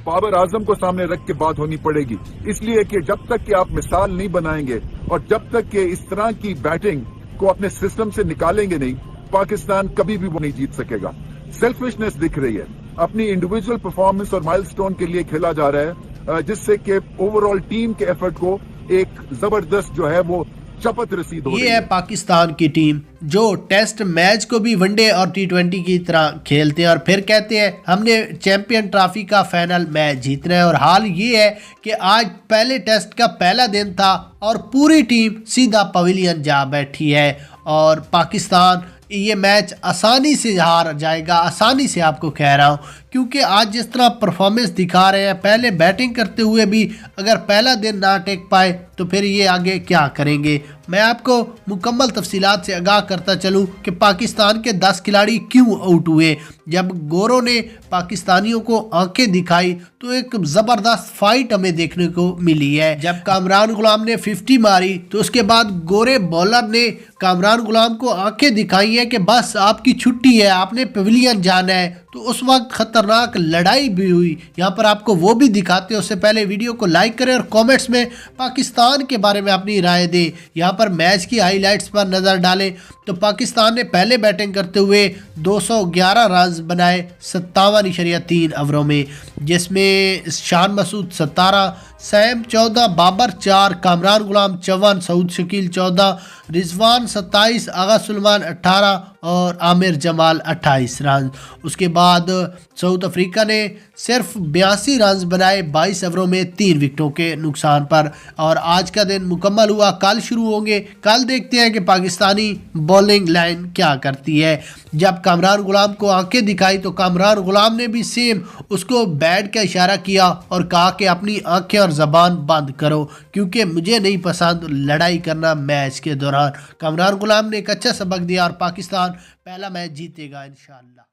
बाबर आजम को सामने रख के बात होनी पड़ेगी, इसलिए कि जब तक कि आप मिसाल नहीं बनाएंगे और जब तक कि इस तरह की बैटिंग को अपने सिस्टम से निकालेंगे नहीं, पाकिस्तान कभी भी वो नहीं जीत सकेगा। सेल्फिशनेस दिख रही है, अपनी इंडिविजुअल परफॉर्मेंस और माइलस्टोन के लिए खेला जा रहा है, जिससे कि ओवरऑल टीम के एफर्ट को एक जबरदस्त जो है वो शपथ रसीद हो रही ये है पाकिस्तान की टीम जो टेस्ट मैच को भी वनडे और T20 की तरह खेलते हैं और फिर कहते हैं हमने चैंपियन ट्रॉफी का फाइनल मैच जीतना है। और हाल ये है कि आज पहले टेस्ट का पहला दिन था और पूरी टीम सीधा पवेलियन जा बैठी है और पाकिस्तान ये मैच आसानी से हार जाएगा, आसानी से आपको कह रहा हूँ, क्योंकि आज जिस तरह परफॉर्मेंस दिखा रहे हैं, पहले बैटिंग करते हुए भी अगर पहला दिन ना टेक पाए तो फिर ये आगे क्या करेंगे। मैं आपको मुकम्मल तफसीलात से आगाह करता चलूँ कि पाकिस्तान के 10 खिलाड़ी क्यों आउट हुए। जब गोरों ने पाकिस्तानियों को आंखें दिखाई तो एक ज़बरदस्त फाइट हमें देखने को मिली है। जब कामरान गुलाम ने 50 मारी तो उसके बाद गोरे बॉलर ने कामरान गुलाम को आंखें दिखाई है कि बस आपकी छुट्टी है, आपने पवेलियन जाना है। तो उस वक्त खतरनाक लड़ाई भी हुई, यहाँ पर आपको वो भी दिखाते हैं। उससे पहले वीडियो को लाइक करें और कमेंट्स में पाकिस्तान के बारे में अपनी राय दें। यहाँ पर मैच की हाइलाइट्स पर नज़र डालें तो पाकिस्तान ने पहले बैटिंग करते हुए 211 रन बनाए 57.3 ओवरों में, जिसमें शान मसूद 17, सैम 14, बाबर 4, कामरान गुलाम 54, सऊद शकील 14, रिजवान 27, आगा सुलेमान 18 और आमिर जमाल 28 रन। उसके बाद साउथ अफ्रीका ने सिर्फ 82 रन बनाए 22 ओवरों में 3 विकेटों के नुकसान पर। और आज का दिन मुकम्मल हुआ, कल शुरू होंगे। कल देखते हैं कि पाकिस्तानी बॉलिंग लाइन क्या करती है। जब कामरान गुलाम को आंखें दिखाई तो कामरान गुलाम ने भी सेम उसको बैट का इशारा किया और कहा कि अपनी आंखें और ज़बान बंद करो क्योंकि मुझे नहीं पसंद लड़ाई करना मैच के दौरान। कामरान गुलाम ने एक अच्छा सबक दिया और पाकिस्तान पहला मैच जीतेगा इंशाअल्लाह।